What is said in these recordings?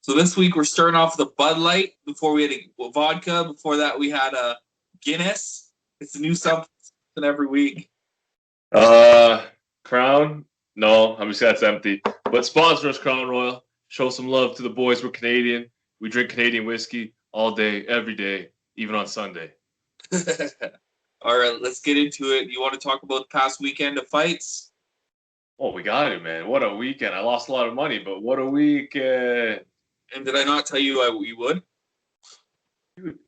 So this week we're starting off with a Bud Light. Before we had a vodka. Before that we had a Guinness. It's a new something every week. Crown? No, I'm just that's empty. But sponsor us, Crown Royal. Show some love to the boys. We're Canadian. We drink Canadian whiskey all day, every day, even on Sunday. All right, let's get into it. You want to talk about the past weekend of fights? Oh, we got it, man. What a weekend. I lost a lot of money, but what a weekend. And did I not tell you you would?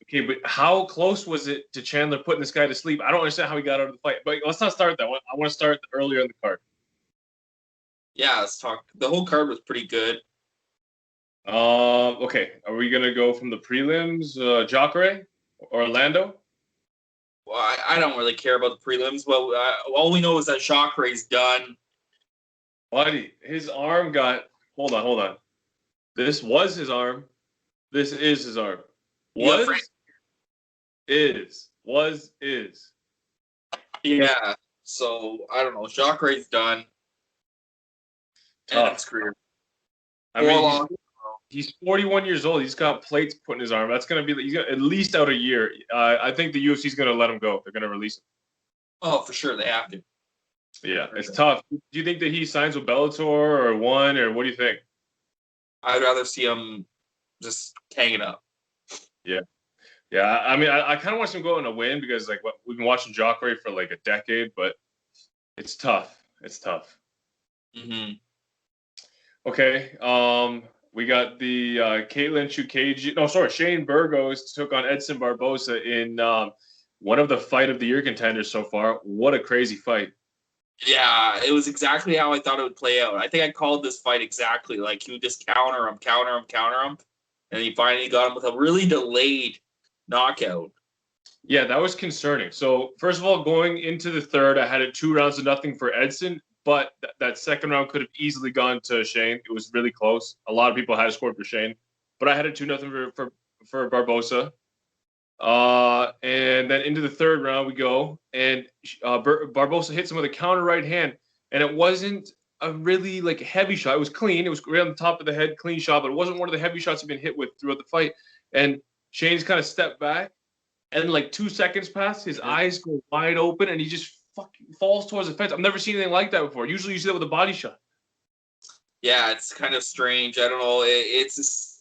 Okay, but how close was it to Chandler putting this guy to sleep? I don't understand how he got out of the fight. But let's not start that one. I want to start earlier in the card. Yeah, let's talk. The whole card was pretty good. Okay. Are we gonna go from the prelims? Jacare, Orlando? Well, I don't really care about the prelims. Well, all we know is that Jacare's done. Buddy, his arm got. Hold on. This was his arm. This is his arm. Is. Yeah. So I don't know. Jacare's done. End of his career. I mean, he's 41 years old. He's got plates put in his arm. That's gonna be. He's got at least out a year. I think the UFC's gonna let him go. They're gonna release him. Oh, for sure, they have to. Yeah, it's tough. Do you think that he signs with Bellator or one, or what do you think? I'd rather see him just hanging up. Yeah. I mean, I kind of want him to go on a win because we've been watching Jacare for like a decade, but it's tough. Mm-hmm. Okay. We got the Shane Burgos took on Edson Barbosa in one of the fight of the year contenders so far. What a crazy fight. Yeah, it was exactly how I thought it would play out. I think I called this fight exactly. Like, he would just counter him. And he finally got him with a really delayed knockout. Yeah, that was concerning. So, first of all, going into the third, I had it 2-0 for Edson, but that second round could have easily gone to Shane. It was really close. A lot of people had scored for Shane, but I had it 2-0 for Barbosa. And then into the third round we go, and Barbosa hits him with a counter right hand, and it wasn't a really heavy shot. It was clean. It was right on the top of the head, clean shot, but it wasn't one of the heavy shots he'd been hit with throughout the fight. And Shane's kind of stepped back, and 2 seconds pass, his eyes go wide open, and he just fucking falls towards the fence. I've never seen anything like that before. Usually you see that with a body shot. Yeah, it's kind of strange. I don't know. It's just,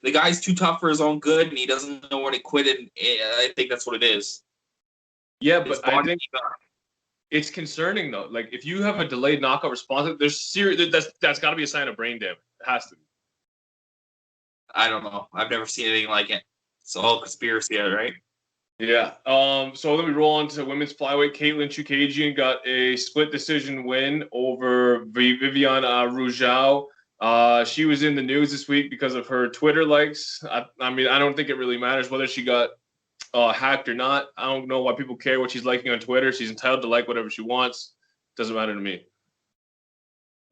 the guy's too tough for his own good, and he doesn't know when to quit it. I think that's what it is. Yeah, but I think it's concerning though. If you have a delayed knockout response, that's got to be a sign of brain damage. It has to be. I don't know. I've never seen anything like it. It's all conspiracy, right? Yeah. So then we roll on to women's flyweight. Caitlin Chookagian got a split decision win over Viviane Rougeau. She was in the news this week because of her Twitter likes. I mean, I don't think it really matters whether she got hacked or not. I don't know why people care what she's liking on Twitter. She's entitled to like whatever she wants. Doesn't matter to me.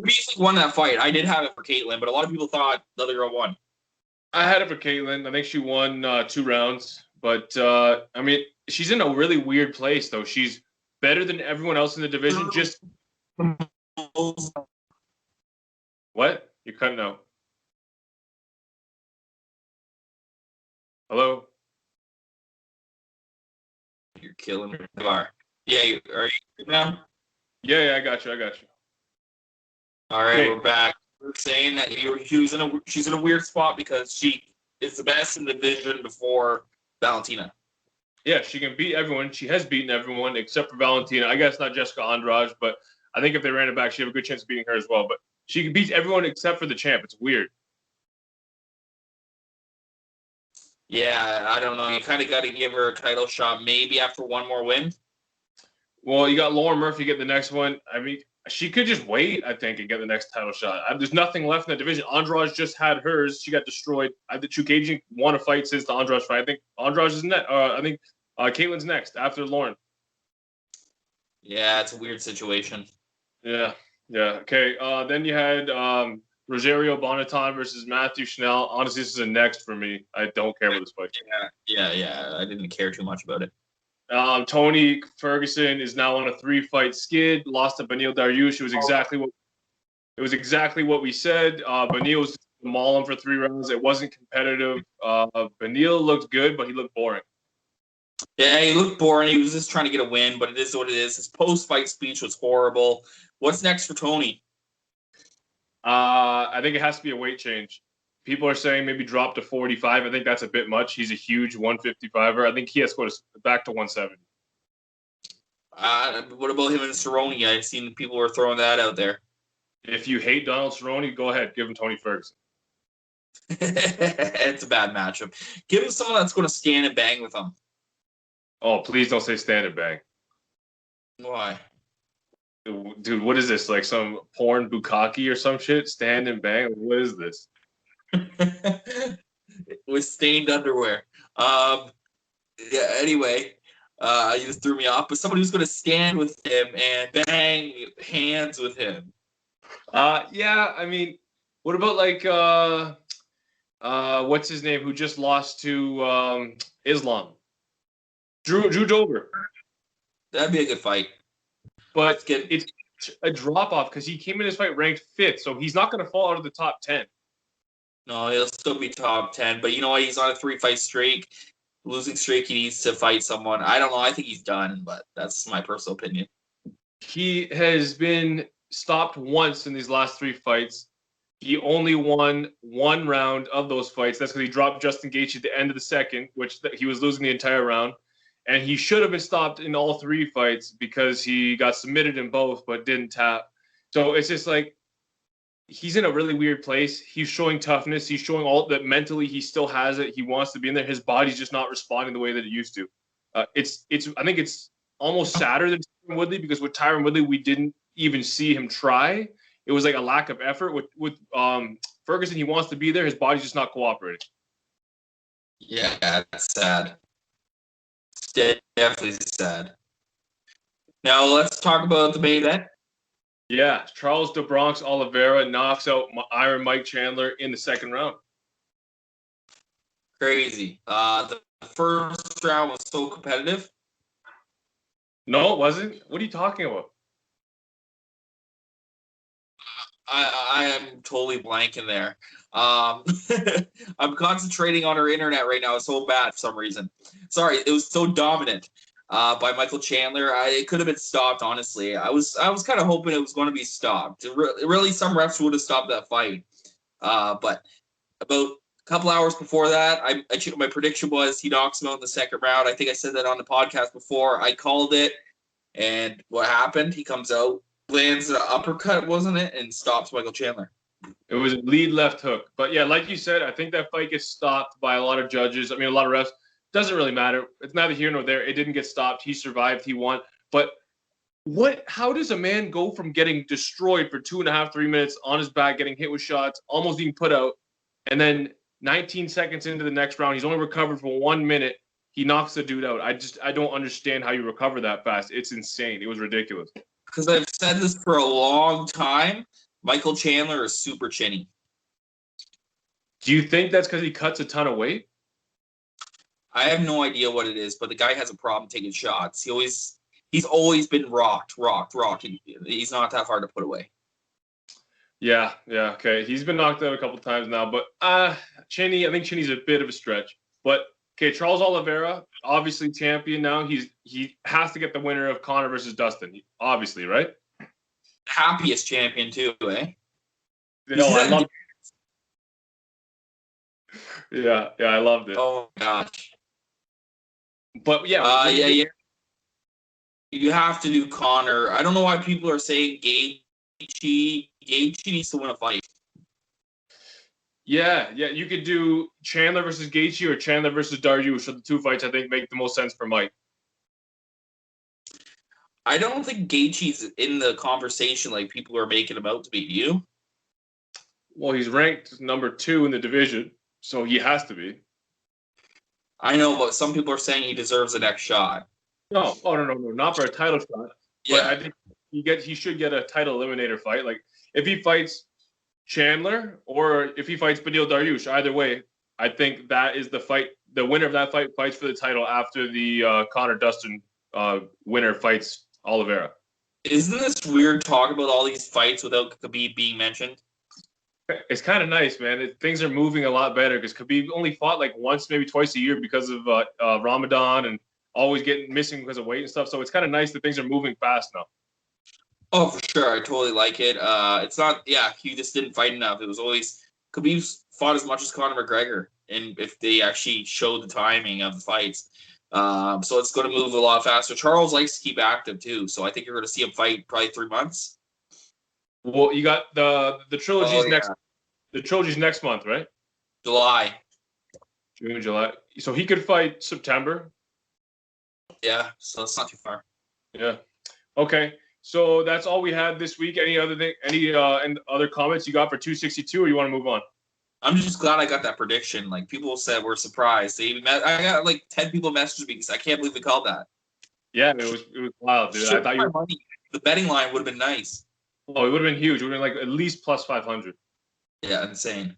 Basically won that fight. I did have it for Caitlin, but a lot of people thought the other girl won. I had it for Caitlin. I think she won 2 rounds. But, I mean, she's in a really weird place, though. She's better than everyone else in the division. Just what? You're cutting out. Hello? You're killing me. Yeah, are you now? Yeah, I got you. All right, We're back. We're saying that she's in a weird spot because she is the best in the division before Valentina. Yeah, she can beat everyone. She has beaten everyone except for Valentina. I guess not Jessica Andrade, but I think if they ran it back, she'd have a good chance of beating her as well. But she can beat everyone except for the champ. It's weird. Yeah, I don't know. You kind of got to give her a title shot maybe after one more win. Well, you got Lauren Murphy get the next one. I mean, she could just wait, I think, and get the next title shot. There's nothing left in the division. Andrade just had hers. She got destroyed. I think Chookagian won a fight since the Andrade fight. I think Andrade is next. I think Caitlin's next after Lauren. Yeah, it's a weird situation. Yeah. Okay. Then you had Rogerio Bonneton versus Matthew Schnell. Honestly, this is a next for me. I don't care about this fight. Yeah. I didn't care too much about it. Tony Ferguson is now on a 3-fight skid. Lost to Beneil Dariush. It was exactly what we said. Beneil was maul him for 3 rounds. It wasn't competitive. Beneil looked good, but he looked boring. Yeah, he looked boring. He was just trying to get a win, but it is what it is. His post-fight speech was horrible. What's next for Tony? I think it has to be a weight change. People are saying maybe drop to 45. I think that's a bit much. He's a huge 155er. I think he has to go back to 170. What about him and Cerrone? I've seen people were throwing that out there. If you hate Donald Cerrone, go ahead. Give him Tony Ferguson. It's a bad matchup. Give him someone that's going to stand and bang with him. Oh, please don't say stand and bang. Why? Dude, what is this? Like some porn bukkake or some shit? Stand and bang? What is this? With stained underwear. Yeah, anyway, you just threw me off. But somebody who's going to stand with him and bang hands with him. Yeah, I mean, what about like what's his name who just lost to Islam? Drew Dober. That'd be a good fight. But it's a drop off because he came in this fight ranked 5th, so he's not going to fall out of the top 10. No, he'll still be top 10. But you know what? He's on a 3-fight streak. Losing streak, he needs to fight someone. I don't know. I think he's done, but that's my personal opinion. He has been stopped once in these last 3 fights. He only won 1 round of those fights. That's because he dropped Justin Gaethje at the end of the second, which he was losing the entire round. And he should have been stopped in all 3 fights because he got submitted in both but didn't tap. So it's just like he's in a really weird place. He's showing toughness. He's showing all that mentally he still has it. He wants to be in there. His body's just not responding the way that it used to. I think it's almost sadder than Tyron Woodley because with Tyron Woodley, we didn't even see him try. It was like a lack of effort. With Ferguson, he wants to be there. His body's just not cooperating. Yeah, that's sad. It's definitely sad. Now let's talk about the main event. Yeah, Charles de Bronx Oliveira knocks out Iron Mike Chandler in the 2nd round. Crazy. The first round was so competitive. No, it wasn't. What are you talking about? I am totally blanking there. I'm concentrating on our internet right now. It's so bad for some reason. Sorry, it was so dominant by Michael Chandler. It could have been stopped, honestly. I was kind of hoping it was going to be stopped. Really, some refs would have stopped that fight. But about a couple hours before that, my prediction was he knocks him out in the 2nd round. I think I said that on the podcast before. I called it. And what happened? He comes out, lands an uppercut, wasn't it? And stops Michael Chandler. It was a lead left hook. But yeah, like you said, I think that fight gets stopped by a lot of judges. I mean, a lot of refs. Doesn't really matter. It's neither here nor there. It didn't get stopped. He survived. He won. But how does a man go from getting destroyed for 2.5, 3 minutes on his back, getting hit with shots, almost being put out, and then 19 seconds into the next round, he's only recovered for 1 minute. He knocks the dude out. I don't understand how you recover that fast. It's insane. It was ridiculous. Because I've said this for a long time. Michael Chandler is super chinny. Do you think that's because he cuts a ton of weight? I have no idea what it is, but the guy has a problem taking shots. He's always been rocked. He's not that hard to put away. Yeah, okay. He's been knocked out a couple times now, but Chinny, I think Chinny's a bit of a stretch. But okay, Charles Oliveira, obviously champion now. He has to get the winner of Conor versus Dustin, obviously, right? Happiest champion too, eh? No, I love. Yeah, I loved it. Oh my gosh. But yeah, yeah. You have to do Conor. I don't know why people are saying Gaethje needs to win a fight. Yeah. You could do Chandler versus Gaethje or Chandler versus Dariush. So the 2 fights I think make the most sense for Mike. I don't think Gaethje's in the conversation like people are making him out to be. You? Well, he's ranked number 2 in the division, so he has to be. I know, but some people are saying he deserves the next shot. No, not for a title shot. Yeah. But I think he should get a title eliminator fight. Like if he fights Chandler or if he fights Beneil Dariush, either way, I think that is the fight. The winner of that fight fights for the title after the Conor Dustin winner fights Oliveira. Isn't this weird talking about all these fights without Khabib being mentioned? It's kind of nice, man. Things are moving a lot better because Khabib only fought like once, maybe twice a year because of Ramadan and always getting missing because of weight and stuff. So it's kind of nice that things are moving fast now. Oh, for sure. I totally like it. It's not, yeah, he just didn't fight enough. It was always, Khabib's fought as much as Conor McGregor, and if they actually showed the timing of the fights. So it's going to move a lot faster. Charles likes to keep active too, so I think you're going to see him fight probably 3 months. Well, you got the trilogy's Oh, next. yeah. The trilogy's next month, right? July. June, July. So he could fight September. Yeah, so it's not too far. Yeah. Okay. So that's all we had this week. Any other thing? Any and other comments you got for 262, or you want to move on? I'm just glad I got that prediction. Like, people said we're surprised. They even I got like 10 people messaging me because I can't believe we called that. Yeah, it was wild, dude. I thought you were... money. The betting line would have been nice. Oh, it would have been huge. It would have been like at least plus 500. Yeah, insane.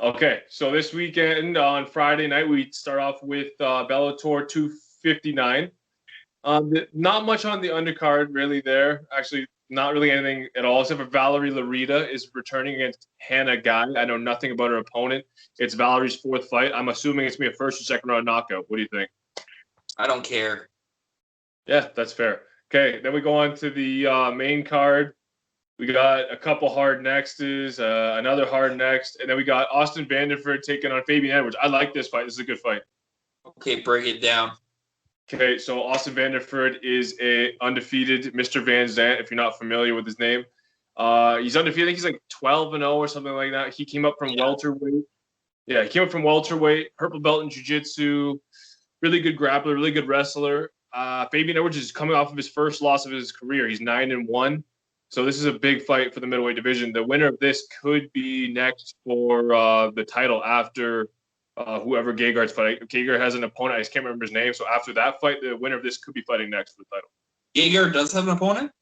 Okay, so this weekend on Friday night we start off with Bellator 259. Not much on the undercard really there. Actually, not really anything at all, except for Valerie Larita is returning against Hannah Guy. I know nothing about her opponent. It's Valerie's 4th fight. I'm assuming it's going to be a first or second round knockout. What do you think? I don't care. Yeah, that's fair. Okay, then we go on to the main card. We got a couple hard nexts, another hard next, and then we got Austin Vanderford taking on Fabian Edwards. I like this fight. This is a good fight. Okay, break it down. Okay, so Austin Vanderford is a undefeated Mr. Van Zandt, if you're not familiar with his name. He's undefeated. I think he's like 12-0 or something like that. He came up from welterweight. Yeah, he came up from welterweight, purple belt in jiu-jitsu, really good grappler, really good wrestler. Fabian Edwards is coming off of his first loss of his career. He's 9-1. So this is a big fight for the middleweight division. The winner of this could be next for the title after whoever Gegard's fighting. Gegard has an opponent. I just can't remember his name. So after that fight, the winner of this could be fighting next for the title. Gegard does have an opponent?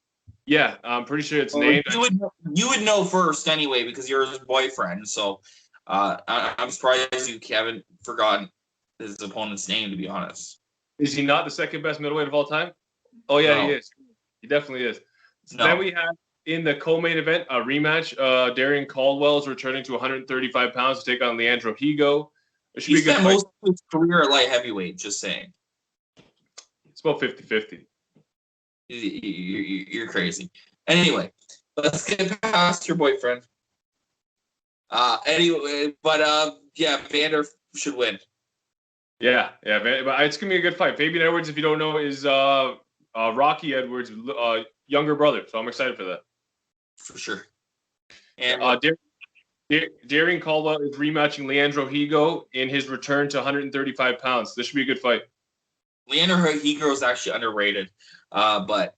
Yeah, I'm pretty sure it's named. You would know first anyway because you're his boyfriend. So I'm surprised you haven't forgotten his opponent's name, to be honest. Is he not the second best middleweight of all time? Oh, yeah, no. He is. He definitely is. No. Then we have in the co-main event a rematch. Darian Caldwell is returning to 135 pounds to take on Leandro Higo. He spent most of his career at light heavyweight, just saying. It's about 50-50. You're crazy. Anyway, let's get past your boyfriend. Anyway, but yeah, Vander should win. Yeah, but it's gonna be a good fight. Fabian Edwards, if you don't know, is Rocky Edwards' younger brother, so I'm excited for that. For sure. And Darian Caldwell is rematching Leandro Higo in his return to 135 pounds. This should be a good fight. Leandro Higo is actually underrated, but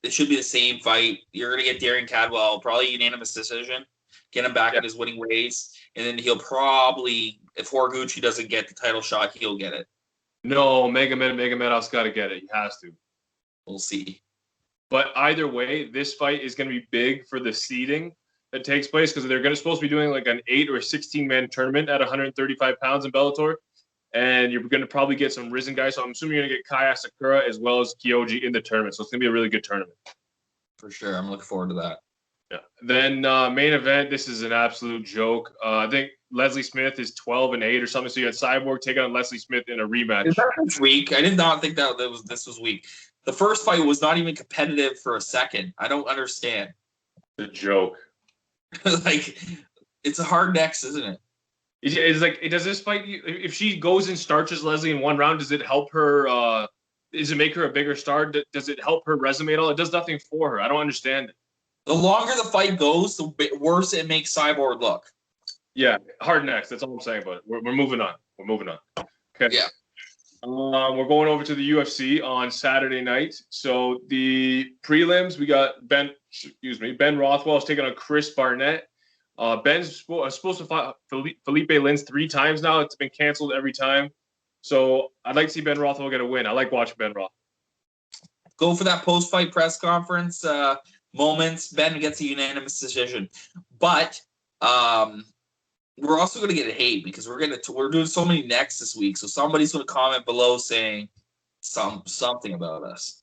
it should be the same fight. You're going to get Darian Caldwell, probably unanimous decision, get him back in his winning ways, and then he'll probably, if Horiguchi doesn't get the title shot, he'll get it. No, Magomedov's got to get it. He has to. We'll see. But either way, this fight is going to be big for the seeding that takes place because they're supposed to be doing like an 8 or 16-man tournament at 135 pounds in Bellator. And you're going to probably get some risen guys. So I'm assuming you're going to get Kaya Sakura as well as Kyoji in the tournament. So it's going to be a really good tournament. For sure. I'm looking forward to that. Yeah. Then main event, this is an absolute joke. I think Leslie Smith is 12-8 or something. So you had Cyborg taking on Leslie Smith in a rematch. Is that this week? I did not think this was weak. The first fight was not even competitive for a second. I don't understand. The joke. Like, it's a hard next, isn't it? It's like, does this fight, if she goes and starches Leslie in one round, does it help her? Does it make her a bigger star? Does it help her resume at all? It does nothing for her. I don't understand it. The longer the fight goes, the worse it makes Cyborg look. Yeah, hard next. That's all I'm saying about it. We're moving on. Okay. Yeah. We're going over to the UFC on Saturday night. So the prelims, we got Ben Rothwell is taking on Chris Barnett. Ben's supposed to fight Felipe Lins 3 times now. It's been canceled every time. So I'd like to see Ben Rothwell get a win. I like watching Ben Rothwell. Go for that post-fight press conference moments. Ben gets a unanimous decision. But we're also going to get hate because we're doing so many necks this week. So somebody's going to comment below saying something about us.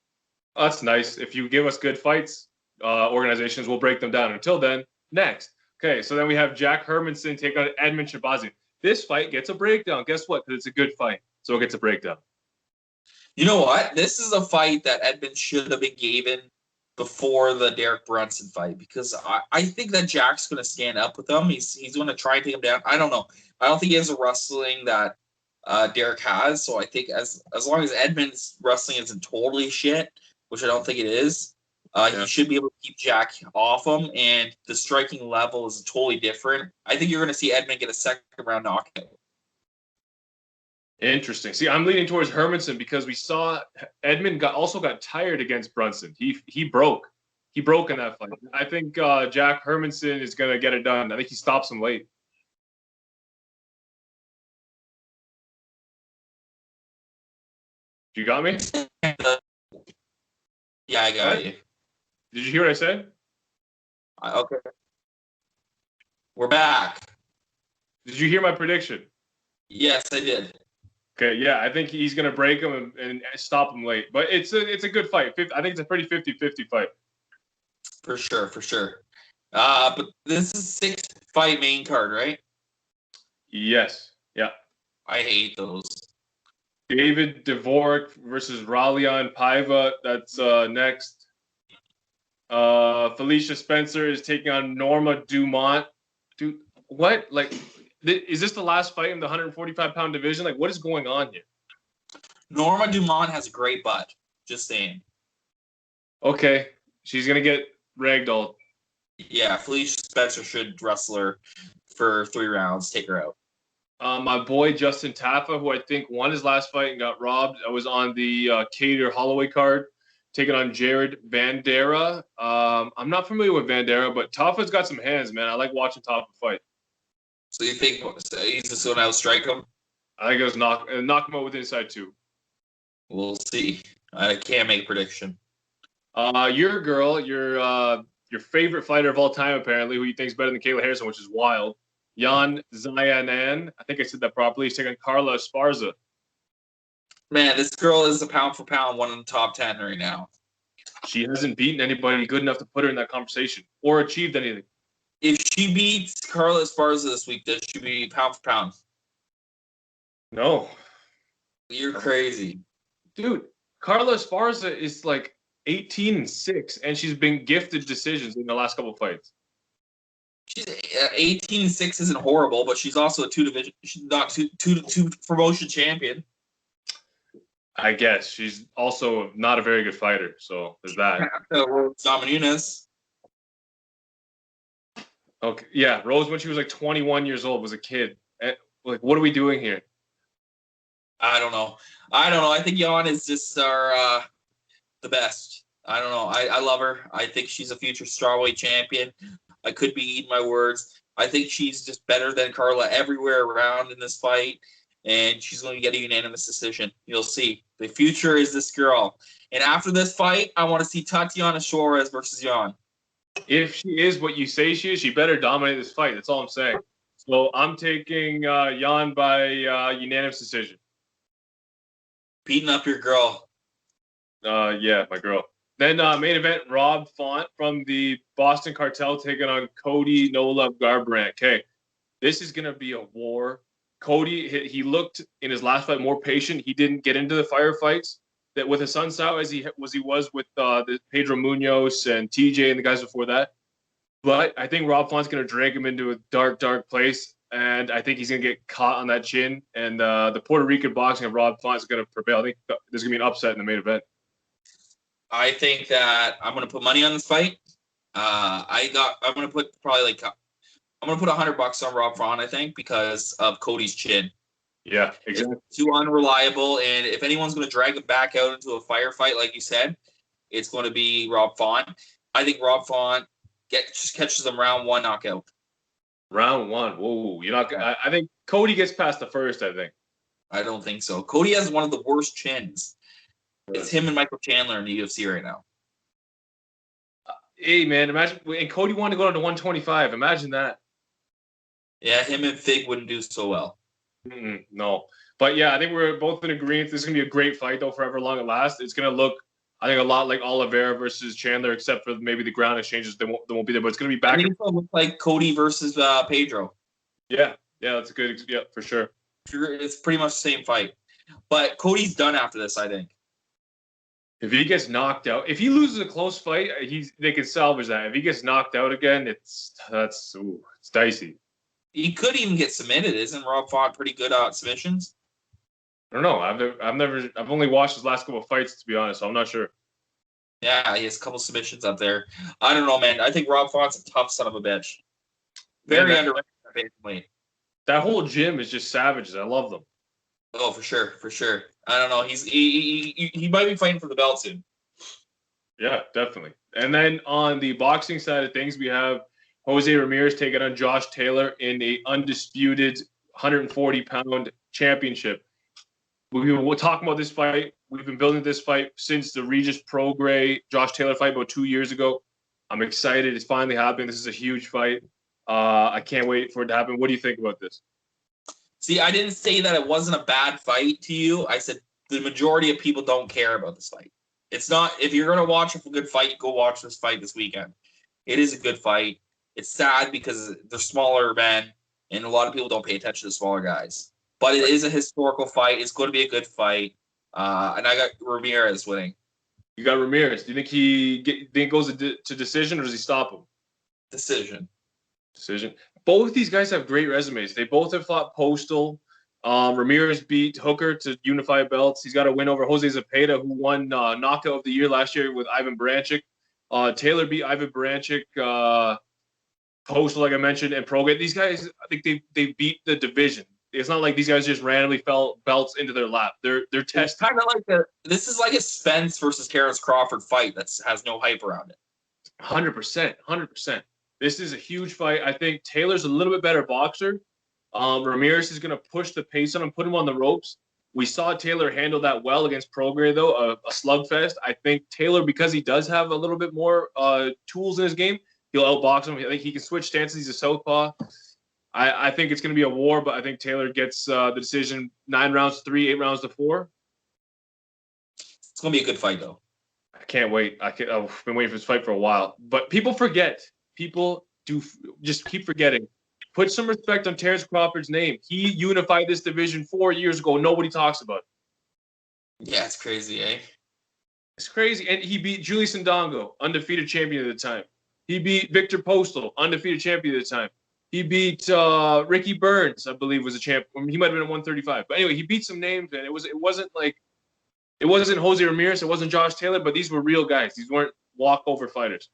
That's nice. If you give us good fights, organizations will break them down. Until then, next. Okay, so then we have Jack Hermanson take on Edmund Shabazian. This fight gets a breakdown. Guess what? Because it's a good fight, so it gets a breakdown. You know what? This is a fight that Edmund should have been given before the Derek Brunson fight because I think that Jack's going to stand up with him. He's going to try and take him down. I don't know. I don't think he has the wrestling that Derek has. So I think as long as Edmund's wrestling isn't totally shit, which I don't think it is, he should be able to keep Jack off him. And the striking level is totally different. I think you're going to see Edmund get a second round knockout. Interesting. See, I'm leaning towards Hermanson because we saw Edmund also got tired against Brunson. He broke. He broke in that fight. I think Jack Hermanson is going to get it done. I think he stops him late. You got me? Yeah, I got you. Did you hear what I said? Okay. We're back. Did you hear my prediction? Yes, I did. Okay, yeah, I think he's going to break him and stop him late. But it's a good fight. I think it's a pretty 50-50 fight. For sure. But this is 6-fight main card, right? Yes. Yeah. I hate those. David Dvorak versus Raulian Paiva. That's next. Felicia Spencer is taking on Norma Dumont. Dude, what? Like, is this the last fight in the 145-pound division? Like, what is going on here? Norma Dumont has a great butt. Just saying. Okay. She's going to get ragdolled. Yeah, Felicia Spencer should wrestle her for 3 rounds, take her out. My boy Justin Taffa, who I think won his last fight and got robbed, I was on the Cater Holloway card, taking on Jared Vandera. I'm not familiar with Vandera, but Taffa's got some hands, man. I like watching Taffa fight. So you think he's just going to outstrike him? I think it was knock him out with inside 2. We'll see. I can't make a prediction. Your girl, your favorite fighter of all time, apparently, who you think is better than Kayla Harrison, which is wild. Jan Zayanan, I think I said that properly. He's taking Carla Esparza. Man, this girl is a pound for pound one in the top 10 right now. She hasn't beaten anybody good enough to put her in that conversation or achieved anything. If she beats Carla Esparza this week, does she be pound for pound? No. You're crazy. Dude, Carla Esparza is like 18-6, and she's been gifted decisions in the last couple of fights. She's 18-6 isn't horrible, but she's also a two promotion champion. I guess she's also not a very good fighter, so there's that. Namajunas. Okay, yeah, Rose when she was like 21 years old was a kid. Like, what are we doing here? I don't know. I think Jan is just the best. I don't know. I love her. I think she's a future strawweight champion. I could be eating my words. I think she's just better than Carla everywhere around in this fight, and she's going to get a unanimous decision. You'll see. The future is this girl. And after this fight, I want to see Tatiana Suarez versus Jan. If she is what you say she is, she better dominate this fight. That's all I'm saying. So I'm taking Jan by unanimous decision. Beating up your girl. Yeah, my girl. Then main event, Rob Font from the Boston Cartel taking on Cody No Love Garbrandt. Okay, this is going to be a war. Cody, he looked in his last fight more patient. He didn't get into the firefights that with his son Sao as he was with the Pedro Munoz and TJ and the guys before that. But I think Rob Font's going to drag him into a dark, dark place, and I think he's going to get caught on that chin. And the Puerto Rican boxing of Rob Font is going to prevail. I think there's going to be an upset in the main event. I think that I'm going to put money on this fight. I'm going to put probably I'm going to put $100 on Rob Font, I think, because of Cody's chin. Yeah, exactly. It's too unreliable, and if anyone's going to drag him back out into a firefight, like you said, it's going to be Rob Font. I think Rob Font just catches them round 1 knockout. Round 1. Whoa, you're not. I think Cody gets past the first. I think. I don't think so. Cody has one of the worst chins. It's him and Michael Chandler in the UFC right now. Hey man, imagine and Cody wanted to go down to 125. Imagine that. Yeah, him and Fig wouldn't do so well. No, but yeah, I think we're both in agreement. This is gonna be a great fight though, for however long it lasts. It's gonna look I think a lot like Oliveira versus Chandler, except for maybe the ground exchanges, they won't be there. But it's going to be back. I think it'll look like Cody versus Pedro. Yeah, that's a good. Yeah, for sure. It's pretty much the same fight, but Cody's done after this. I think. If he gets knocked out, if he loses a close fight, they can salvage that. If he gets knocked out again, it's dicey. He could even get submitted. Isn't Rob Font pretty good at submissions? I don't know. I've only watched his last couple of fights, to be honest. So I'm not sure. Yeah, he has a couple submissions up there. I don't know, man. I think Rob Font's a tough son of a bitch. Very underrated, basically. That whole gym is just savages. I love them. Oh, for sure. I don't know. He might be fighting for the belt soon. Yeah, definitely. And then on the boxing side of things, we have Jose Ramirez taking on Josh Taylor in a undisputed 140-pound championship. We'll talk about this fight. We've been building this fight since the Regis Prograis Josh Taylor fight about 2 years ago. I'm excited. It's finally happening. This is a huge fight. I can't wait for it to happen. What do you think about this? See, I didn't say that it wasn't a bad fight to you. I said the majority of people don't care about this fight. It's not, if you're going to watch a good fight, go watch this fight this weekend. It is a good fight. It's sad because they're smaller men, and a lot of people don't pay attention to smaller guys. But it is a historical fight. It's going to be a good fight. And I got Ramirez winning. You got Ramirez. Do you think he goes to decision, or does he stop him? Decision. Both these guys have great resumes. They both have fought Postal. Ramirez beat Hooker to unify belts. He's got a win over Jose Zepeda, who won knockout of the year last year with Ivan Baranchyk. Taylor beat Ivan Baranchyk, Postal, like I mentioned, and Prograis. These guys, I think they beat the division. It's not like these guys just randomly fell belts into their lap. They're tested. Kind of like this is like a Spence versus Terrence Crawford fight that has no hype around it. 100%. This is a huge fight. I think Taylor's a little bit better boxer. Ramirez is going to push the pace on him, put him on the ropes. We saw Taylor handle that well against Prograis, though, a slugfest. I think Taylor, because he does have a little bit more tools in his game, he'll outbox him. I think he can switch stances. He's a southpaw. I think it's going to be a war, but I think Taylor gets the decision 9 rounds to 3, 8 rounds to 4. It's going to be a good fight, though. I can't wait. I've been waiting for this fight for a while. But people forget. People do just keep forgetting. Put some respect on Terrence Crawford's name. He unified this division 4 years ago. Nobody talks about it. Yeah, it's crazy, eh? It's crazy. And he beat Julius Ndongo, undefeated champion at the time. He beat Victor Postal, undefeated champion at the time. He beat Ricky Burns, I believe, was a champion. He might have been at 135. But anyway, he beat some names, and it wasn't Jose Ramirez, it wasn't Josh Taylor, but these were real guys. These weren't walkover fighters.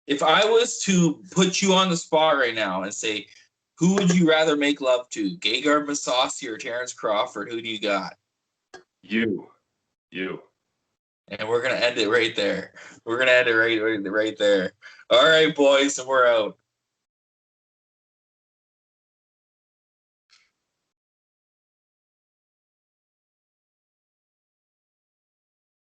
If I was to put you on the spot right now and say, who would you rather make love to, Gegard Mousasi or Terrence Crawford? Who do you got? You. And we're gonna end it right there. Right there. All right, boys, and we're out.